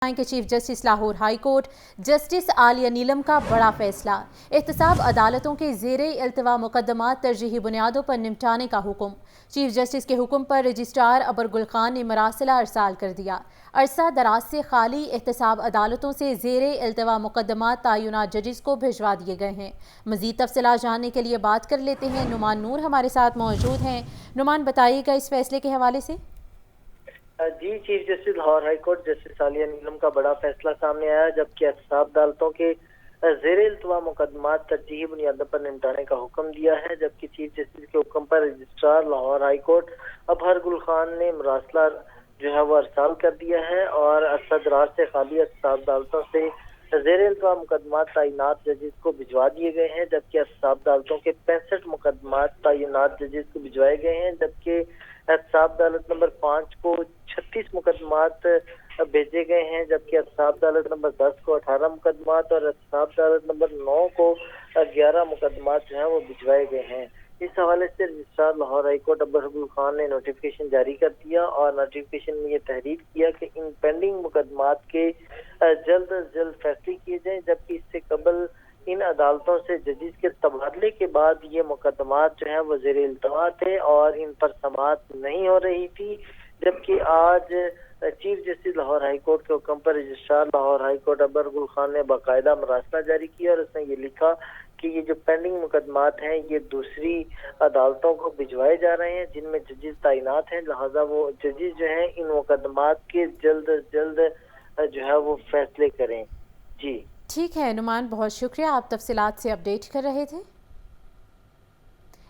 के chief justice Lahore high court justice Aalia Neelum का बड़ा फैसला। एहतसाब अदालतों के ज़ेरे इल्तवा मुकदमात तरजीही बुनियादों पर निपटाने का हुक्म। चीफ जस्टिस के हुक्म पर रजिस्ट्रार अबर गुल खान ने मरासिला अरसाल कर दिया। अरसा दराज से खाली एहतसाब अदालतों से ज़ेरे इल्तवा मुकदमात तायुनात जजिस को भिजवा दिए गए हैं। मज़ीद तफसीलात जानने के लिए बात कर लेते हैं। नुमान नूर हमारे साथ मौजूद हैं। नुमान, बताइएगा इस फैसले के हवाले से। जी, chief justice Lahore high court justice Aalia Neelum का बड़ा फैसला सामने आया, जबकि एहतसाब अदालतों के ज़ेरे इल्तवा मुकदमात तरजीही बुनियादों पर निपटाने का हुक्म दिया है। जबकि चीफ जस्टिस के हुक्म पर रजिस्ट्रार लाहौर हाई कोर्ट अबहर गुल खान ने मरासला जो है वो अरसाल कर दिया है और असदराज से खाली एहतसाब अदालतों से ज़ेरे इल्तवा मुकदमात तायुनात जजिस को भिजवा दिए गए हैं। जबकि एहतसाब अदालतों के 65 मुकदमात तायुनात जजिस को भिजवाए गए हैं, जबकि एहतसाब अदालत नंबर 5 को 36 मुकदमात भेजे गए हैं। जबकि एहतसाब अदालत नंबर 10 को 18 मुकदमात और एहतसाब अदालत नंबर 9 को 11 मुकदमात जो है वो भिजवाए गए हैं। इस हवाले से रजिस्ट्रार लाहौर हाई कोर्ट अबर गुल खान ने नोटिफिकेशन जारी कर दिया और नोटिफिकेशन में ये तहरीर किया कि इन पेंडिंग मुकदमात के जल्द अज जल्द फैसले किए जाएं। जबकि इससे कबल इन अदालतों से जजिस के तबादले के बाद ये मुकदमात जो है वो ज़ेरे इल्तवा थे और इन पर समाअत नहीं हो रही थी। जबकि आज chief justice Lahore high court के हुक्म पर रजिस्ट्रार लाहौर हाई कोर्ट अबर गुल खान ने बाकायदा मरासला जारी किया और उसने ये लिखा कि ये जो पेंडिंग मुकदमात हैं ये दूसरी अदालतों को भिजवाए जा रहे हैं जिनमें जजिस तैनात हैं, लिहाजा वो जजिस जो हैं इन मुकदमात के जल्द अज जल्द जो है वो फैसले करें। जी ठीक है नुमान, बहुत शुक्रिया, आप तफसीलात से अपडेट कर रहे थे।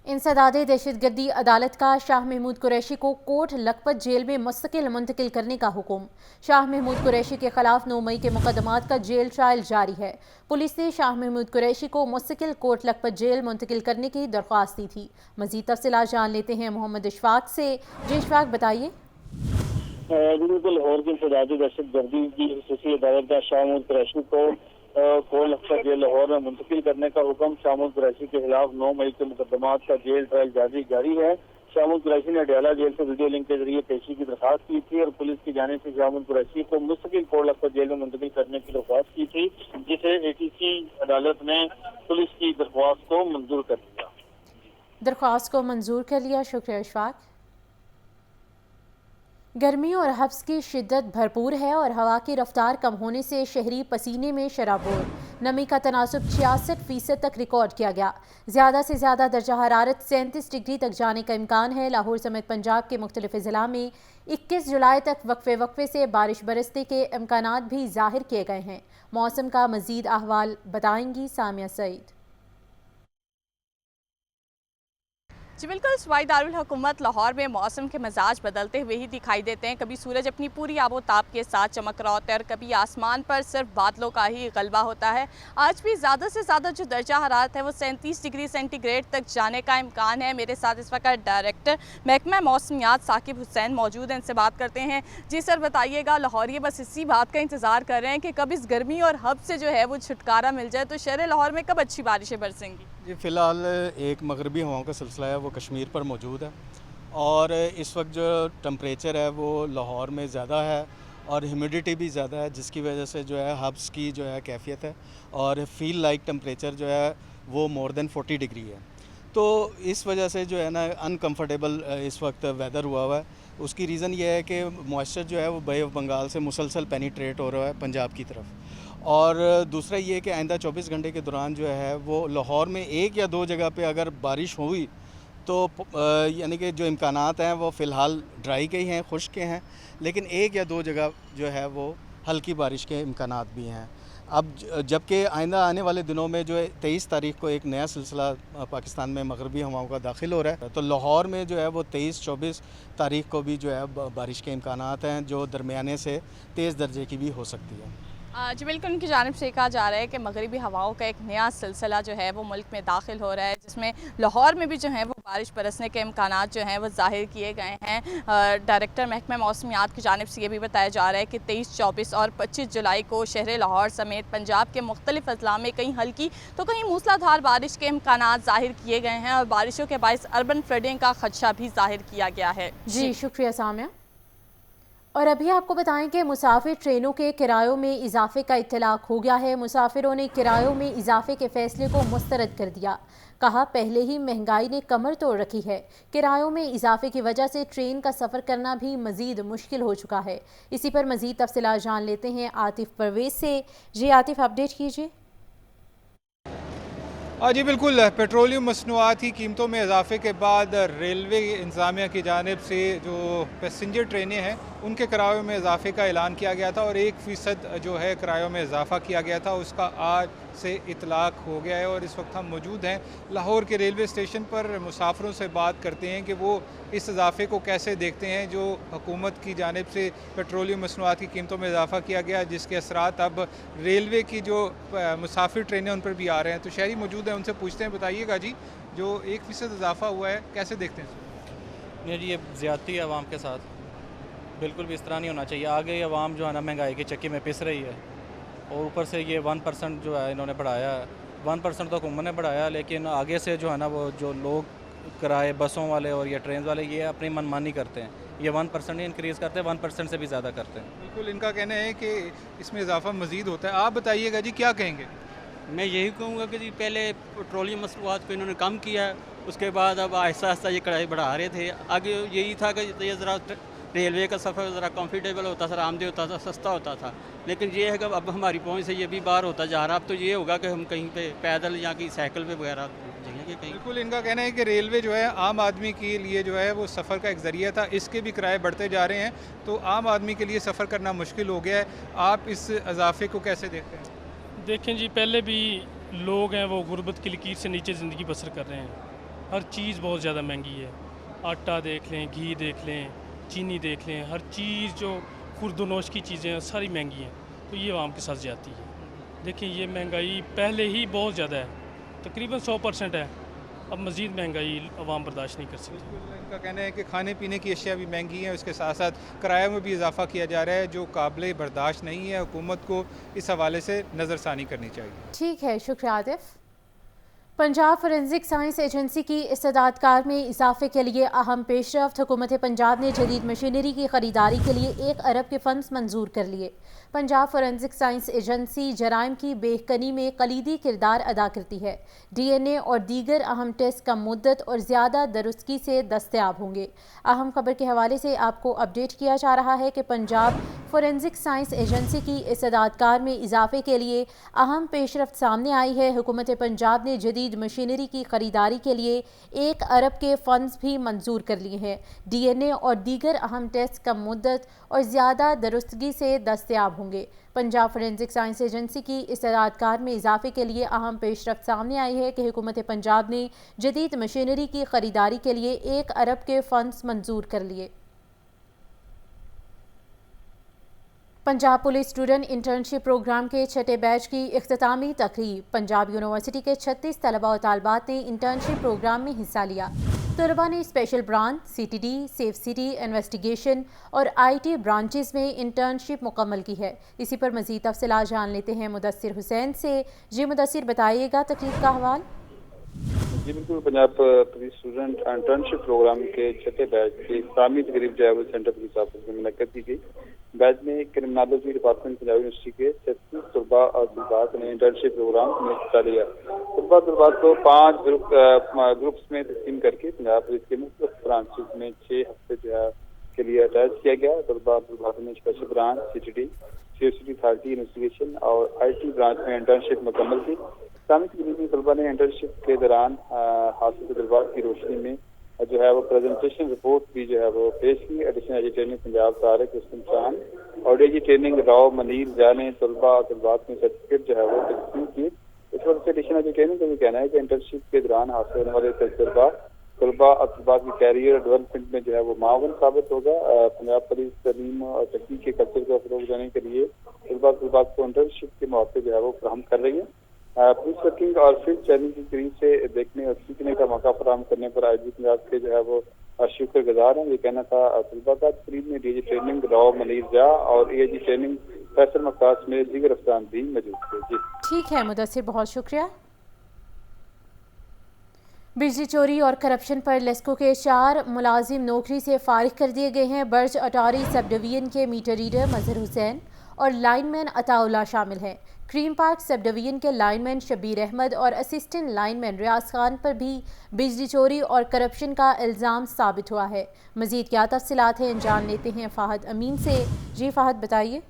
इंसदादे दहशतगर्दी अदालत का शाह महमूद कुरैशी को कोट लखपत जेल में मुस्तकिल मुंतकिल करने का हुक्म। शाह महमूद कुरैशी के खिलाफ 9 मई के मुकदमात का जेल ट्रायल जारी है। पुलिस ने शाह महमूद कुरैशी को मुस्तकिल कोट लखपत जेल मुंतकिल करने की दरख्वास्त दी थी। मजीद तफसीलात जान लेते हैं मोहम्मद इशफाक से। जी इशफाक, बताइए। लाहौर की इंसदादे दहशतगर्दी की खसूसी अदालत का शाह महमूद कुरैशी को कोट लखपत जेल लाहौर में मुंतकिल करने का हुक्म। शाह महमूद कुरैशी के खिलाफ 9 मई के मुकदमात का जेल ट्रायल जारी है। शाह महमूद कुरैशी ने अडयाला जेल से वीडियो लिंक के जरिए पेशी की दरखास्त की थी और पुलिस की जानिब से शाह महमूद कुरैशी को मुस्तकिल कोट लखपत जेल में मुंतकिल करने की दरख्वास्त की थी, जिसे ATC अदालत ने पुलिस की दरख्वास्त को मंजूर कर दिया। दरख्वास्त को मंजूर कर लिया, शुक्रिया इशफाक। गर्मी और हब्स की शिद्दत भरपूर है और हवा की रफ्तार कम होने से शहरी पसीने में शराबोर। नमी का तनासुब 66% तक रिकॉर्ड किया गया। ज़्यादा से ज़्यादा दर्जा हरारत 37 डिग्री तक जाने का इम्कान है। लाहौर समेत पंजाब के मुख्तलिफ ज़िला में 21 जुलाई तक वक्फे से बारिश बरसने के इम्कानात भी ज़ाहिर किए गए हैं। मौसम का मज़ीद अहवाल बताएंगी सामिया सईद। जी बिल्कुल, सूबाई दारुल हुकूमत लाहौर में मौसम के मिजाज बदलते हुए ही दिखाई देते हैं। कभी सूरज अपनी पूरी आबोताब के साथ चमक रहा होता है और कभी आसमान पर सिर्फ बादलों का ही गलबा होता है। आज भी ज़्यादा से ज़्यादा जो दर्जा हरारत है वो 37 डिग्री सेंटीग्रेड तक जाने का इम्कान है। मेरे साथ इस वक्त डायरेक्टर महकमा मौसमियात साकिब हुसैन मौजूद हैं, इनसे बात करते हैं। जी सर, बताइएगा, लाहौरिये बस इसी बात का इंतज़ार कर रहे हैं कि कब इस गर्मी और हब से जो है वो छुटकारा मिल जाए, तो शहर लाहौर में कब अच्छी बारिशें बरसेंगी? जी फ़िलहाल एक मगरबी हवाओं का सिलसिला है वो कश्मीर पर मौजूद है और इस वक्त जो टम्परेचर है वो लाहौर में ज़्यादा है और ह्यूमिडिटी भी ज़्यादा है, जिसकी वजह से जो है हब्स की जो है कैफियत है और फील लाइक टम्परेचर जो है वो मोर देन 40 डिग्री है। तो इस वजह से जो है ना अनकम्फर्टेबल इस वक्त वेदर हुआ है। उसकी रीज़न ये है कि मॉइस्चर जो है वो बे ऑफ बंगाल से मुसलसल पेनिट्रेट हो रहा है पंजाब की तरफ। और दूसरा ये कि आइंदा 24 घंटे के दौरान जो है वो लाहौर में 1 या 2 जगह पे अगर बारिश हुई तो यानी कि जो इम्कानात हैं वो फ़िलहाल ड्राई के ही हैं, खुश्क के हैं, लेकिन 1 या 2 जगह जो है वो हल्की बारिश के इम्कानात भी हैं। अब जबकि आइंदा आने वाले दिनों में जो है 23 तारीख को एक नया सिलसिला पाकिस्तान में मगरबी हवाओं का दाखिल हो रहा है, तो लाहौर में जो है वो 23-24 तारीख को भी जो है बारिश के इम्कानात हैं जो दरमियाने से तेज़ दर्जे की भी हो सकती है। जी बिल्कुल, उनकी जानिब से कहा जा रहा है कि मगरबी हवाओं का एक नया सिलसिला जो है वो मुल्क में दाखिल हो रहा है, जिसमें लाहौर में भी जो है वो बारिश बरसने के इम्कानात जो हैं वो ज़ाहिर किए गए हैं। डायरेक्टर महकमा मौसमियात की जानिब से ये भी बताया जा रहा है कि 23, 24 और 25 जुलाई को शहर लाहौर समेत पंजाब के मुख्तलिफ अजला में कहीं हल्की तो कहीं मूसलाधार बारिश के इम्कानात ज़ाहिर किए गए हैं और बारिशों के बायस अर्बन फ्लडिंग का खदशा भी ज़ाहिर किया गया है। जी शुक्रिया सामिया। اور ابھی آپ کو بتائیں کہ مسافر ٹرینوں کے کرایوں میں اضافے کا اطلاق ہو گیا ہے۔ مسافروں نے کرایوں میں اضافے کے فیصلے کو مسترد کر دیا۔ کہا پہلے ہی مہنگائی نے کمر توڑ رکھی ہے، کرایوں میں اضافے کی وجہ سے ٹرین کا سفر کرنا بھی مزید مشکل ہو چکا ہے۔ اسی پر مزید تفصیلات جان لیتے ہیں عاطف پرویز سے۔ جی عاطف، اپڈیٹ کیجیے۔ جی بالکل، پیٹرولیم مصنوعات کی قیمتوں میں اضافے کے بعد ریلوے انتظامیہ کی جانب سے جو پیسنجر ٹرینیں ہیں ان کے کرایوں میں اضافے کا اعلان کیا گیا تھا اور 1% جو ہے کرایوں میں اضافہ کیا گیا تھا، اس کا آج سے اطلاق ہو گیا ہے۔ اور اس وقت ہم موجود ہیں لاہور کے ریلوے اسٹیشن پر، مسافروں سے بات کرتے ہیں کہ وہ اس اضافے کو کیسے دیکھتے ہیں جو حکومت کی جانب سے پیٹرولیم مصنوعات کی قیمتوں میں اضافہ کیا گیا، جس کے اثرات اب ریلوے کی جو مسافر ٹرینیں ان پر بھی آ رہے ہیں۔ تو شہری موجود ہیں، ان سے پوچھتے ہیں، بتائیے گا جی جو 1% اضافہ ہوا ہے کیسے دیکھتے ہیں؟ نہیں جی، یہ زیادتی ہے عوام کے ساتھ، بالکل بھی اس طرح نہیں ہونا چاہیے۔ آگے عوام جو ہے نا مہنگائی کے چکے میں پس رہی ہے اور اوپر سے یہ 1% جو ہے انہوں نے بڑھایا ہے۔ 1% تو حکومت نے بڑھایا، لیکن آگے سے جو ہے نا وہ جو لوگ کرائے بسوں والے اور یا ٹرین والے یہ اپنی من مانی کرتے ہیں، یہ 1% نہیں انکریز کرتے، 1% سے بھی زیادہ کرتے ہیں۔ بالکل، ان کا کہنا ہے کہ اس میں اضافہ مزید ہوتا ہے۔ آپ بتائیے گا جی کیا کہیں گے؟ میں یہی کہوں گا کہ جی پہلے پیٹرولیم مصنوعات کو انہوں نے کم کیا ہے، اس کے بعد اب آہستہ آہستہ یہ کڑھائی بڑھا رہے تھے۔ آگے یہی تھا کہ یہ ذرا ریلوے کا سفر ذرا کمفرٹیبل ہوتا تھا، آرامدہ ہوتا تھا، سستا ہوتا تھا، لیکن یہ ہے کہ اب ہماری پہنچ سے یہ بھی باہر ہوتا جا رہا۔ اب تو یہ ہوگا کہ ہم کہیں پہ پیدل یا کہیں سائیکل پہ وغیرہ جائیں گے کہیں۔ بالکل، ان کا کہنا ہے کہ ریلوے جو ہے عام آدمی کے لیے جو ہے وہ سفر کا ایک ذریعہ تھا، اس کے بھی کرائے بڑھتے جا رہے ہیں تو عام آدمی کے لیے سفر کرنا مشکل ہو گیا ہے۔ آپ اس اضافے کو کیسے دیکھتے ہیں؟ دیکھیں جی، پہلے بھی لوگ ہیں وہ غربت کی لکیر سے نیچے زندگی بسر کر رہے ہیں، ہر چیز بہت زیادہ مہنگی ہے۔ آٹا دیکھ لیں، گھی دیکھ لیں، چینی دیکھ لیں، ہر چیز جو خورد و نوش کی چیزیں ہیں ساری مہنگی ہیں، تو یہ عوام کے ساتھ زیادتی ہے۔ دیکھیں یہ مہنگائی پہلے ہی بہت زیادہ ہے، تقریباً 100% ہے، اب مزید مہنگائی عوام برداشت نہیں کر سکتی۔ ان کا کہنا ہے کہ کھانے پینے کی اشیاء بھی مہنگی ہیں، اس کے ساتھ ساتھ کرایہ میں بھی اضافہ کیا جا رہا ہے جو قابل برداشت نہیں ہے۔ حکومت کو اس حوالے سے نظر ثانی کرنی چاہیے۔ ٹھیک ہے، شکریہ Atif. Punjab forensic science agency کی استعداد کار میں اضافے کے لیے اہم پیش رفت۔ حکومت پنجاب نے جدید مشینری کی خریداری کے لیے 1 ارب کے فنڈز منظور کر لیے۔ پنجاب فورینزک سائنس ایجنسی جرائم کی بے کنی میں کلیدی کردار ادا کرتی ہے۔ ڈی این اے اور دیگر اہم ٹیسٹ کم مدت اور زیادہ درستگی سے دستیاب ہوں گے۔ اہم خبر کے حوالے سے آپ کو اپڈیٹ کیا جا رہا ہے کہ پنجاب فورینزک سائنس ایجنسی کی استعداد کار میں اضافے کے لیے اہم پیش رفت سامنے آئی ہے۔ حکومت پنجاب نے جدید مشینری کی خریداری کے لیے 1 ارب کے فنڈز بھی منظور کر لیے ہیں۔ ڈی این اے اور دیگر اہم ٹیسٹ کم مدت اور زیادہ درستگی سے دستیاب ہوں گے۔ پنجاب فورینزک سائنس ایجنسی کی استعداد کار میں اضافے کے لیے اہم پیش رفت سامنے آئی ہے کہ حکومت پنجاب نے جدید مشینری کی خریداری کے لیے 1 ارب کے فنڈز منظور کر لیے۔ Punjab police student internship programme کے 6 بیچ کی اختتامی تقریب۔ پنجاب یونیورسٹی کے 36 طلباء و طالبات نے انٹرنشپ پروگرام میں حصہ لیا۔ طلباء نے special branch, C T D, safe city, investigation اور آئی ٹی برانچز میں انٹرنشپ مکمل کی ہے۔ اسی پر مزید تفصیلات جان لیتے ہیں مدثر حسین سے۔ جی مدثر، بتائیے گا تقریب کا حوال۔ جی بالکل، Punjab police student internship programme کے 6 بیچ کی اختتامی تقریب جو ہے وہ سینٹر پولیس آفس میں منعقد کی گئی۔ بیچ میں کرمنالوجی ڈپارٹمنٹ پنجاب یونیورسٹی کے 36 طلباء اور طالبات نے انٹرنشپ پروگرام میں حصہ لیا۔ طلباء کو 5 گروپس میں تقسیم کر کے پنجاب پولیس کے مختلف برانچز میں 6 ہفتے جو ہے کے لیے اٹیچ کیا گیا۔ طلباء نے special branch, C T D, safe city authority, investigation اور آئی ٹی برانچ میں انٹرنشپ مکمل کی۔ اسلامی تقریب میں طلباء نے انٹرنشپ کے دوران حاصل تجربات کی روشنی میں جو ہے وہ پریزنٹیشن رپورٹ بھی جو ہے وہ پیش کی۔ Additional I G training Punjab Tariq Hassan Chand اور D G training Rao Munir جا نے طلباء اور طلبات میں سرٹیفکیٹ جو ہے وہ تقسیم کیے۔ اس وقت سے ایڈیشنل آئی جی ٹریننگ کا بھی کہنا ہے کہ انٹرنشپ کے دوران حاصل ہونے والے تجربہ طلباء اور طلبات کی کیریئر ڈیولپمنٹ میں جو ہے وہ معاون ثابت ہوگا۔ پنجاب پولیس تعلیم اور تکنیک کے کلچر کو فروغ دینے کے لیے طلباء کو انٹرنشپ کے مواقع جو ہے وہ فراہم کر رہی ہے۔ پولیس ورکنگ اور فیلڈ چیلنج کی قریب سے دیکھنے اور سیکھنے کا موقع فراہم کرنے پر آئی جی پنجاب کے جو ہے وہ شکر گزار ہیں۔ یہ کہنا تھا طلباء کا۔ تقریب میں D G training Rao Munir جا اور اے جی ٹریننگ فیصل مقاص میں دیگر افسران بھی موجود تھے۔ جی ٹھیک ہے مدثر، بہت شکریہ۔ बिजली चोरी और करप्शन पर लेस्को के 4 मुलाजिम नौकरी से फारिग कर दिए गए हैं। बर्ज अटारी सब डिवीजन के मीटर रीडर मजहर हुसैन और लाइनमैन अताउल्ला शामिल हैं। क्रीम पार्क सब डिवीजन के लाइनमैन शबीर अहमद और असिस्टेंट लाइनमैन रियाज खान पर भी बिजली चोरी और करप्शन का इल्ज़ाम साबित हुआ है। मज़ीद क्या तफसीलात हैं जान लेते हैं फ़ाहद अमीन से। जी फ़ाहद बताइए।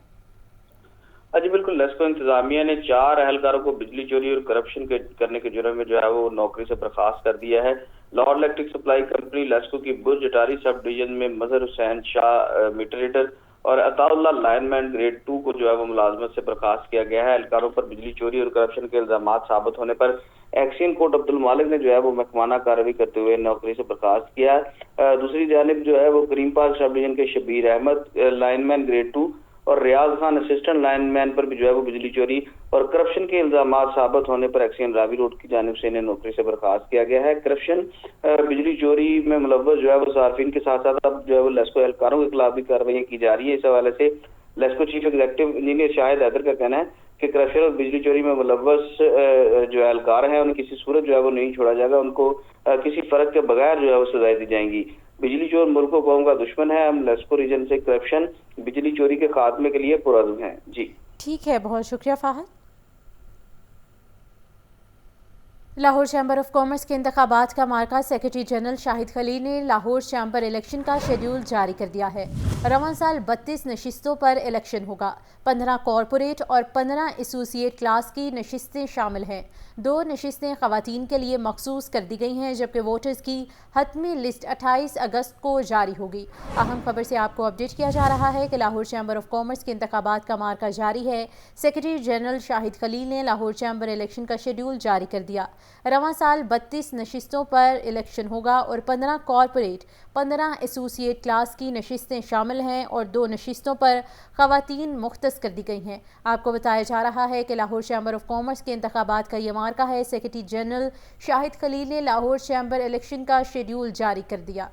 जी बिल्कुल, लेस्को इंतजामिया ने 4 अहलकारों को बिजली चोरी और करप्शन करने के जुर्म में जो है वो नौकरी से बर्खास्त कर दिया है। Lahore electric supply company LESCO की बुर्ज अटारी सब डिवीजन में मजहर हुसैन शाह मीटर रीडर और अताउल्ला लाइनमैन ग्रेड 2 को जो है वो मुलाजमत से बर्खास्त किया गया है। एहलकारों पर बिजली चोरी और करप्शन के इल्जाम साबित होने पर एक्सियन कोर्ट अब्दुल मालिक ने जो है वो महकमाना कार्रवाई करते हुए नौकरी से बर्खास्त किया। दूसरी जानिब जो है वो क्रीम पार्क सब डिवीजन के शबीर अहमद लाइनमैन ग्रेड 2 और रियाज खान असिस्टेंट लाइनमैन पर भी जो है वो बिजली चोरी और करप्शन के इल्जाम साबित होने पर एक्सियन रावी रोड की जानिब से इन्हें नौकरी से बर्खास्त किया गया है। करप्शन बिजली चोरी में मुलव्वस जो है वो सार्फिन के साथ साथ अब जो है वो लेस्को एहलकारों के खिलाफ भी कार्रवाई की जा रही है। इस हवाले से LESCO chief executive engineer Shahid Haider का कहना है कि करप्शन और बिजली चोरी में मुलव्वस जो एहलकार हैं उन्हें किसी सूरत जो है वो नहीं छोड़ा जाएगा, उनको किसी फर्क के बगैर जो है वो सजाएं दी जाएंगी। बिजली चोर मुल्क व कौम का दुश्मन है। हम लेस्को रीजन से करप्शन बिजली चोरी के खात्मे के लिए पुरअज़्म हैं। जी ठीक है, बहुत शुक्रिया Fahadh. Lahore chamber of commerce के इंतखाबात का मार्का सेक्रेटरी जनरल शाहिद खलील ने लाहौर चैम्बर इलेक्शन का शेड्यूल जारी कर दिया है। रवां साल 32 नशिस्तों पर इलेक्शन होगा। 15 कॉरपोरेट और 15 एसोसिएट क्लास की नशिस्तें शामिल हैं। 2 नशिस्तें ख़वातीन के लिए मखसूस कर दी गई हैं, जबकि वोटर्स की हतमी लिस्ट 28 अगस्त को जारी होगी। अहम खबर से आपको अपडेट किया जा रहा है कि लाहौर चैम्बर ऑफ कॉमर्स के इंतखाबात का मार्का जारी है। सेक्रेटरी जनरल शाहिद खलील ने लाहौर चैम्बर इलेक्शन का शेड्यूल जारी कर दिया। रवां साल 32 नशिस्तों पर इलेक्शन होगा और 15 कॉरपोरेट 15 एसोसिएट क्लास की नशिस्तें शामिल हैं और 2 नशिस्तों पर ख़वातीन मुख्तस कर दी गई हैं। आपको बताया जा रहा है कि लाहौर चैम्बर ऑफ कॉमर्स के इंतखाबात का ये मार्का है। सेक्रेटरी जनरल शाहिद खलील ने लाहौर चैम्बर इलेक्शन का शेड्यूल जारी कर दिया।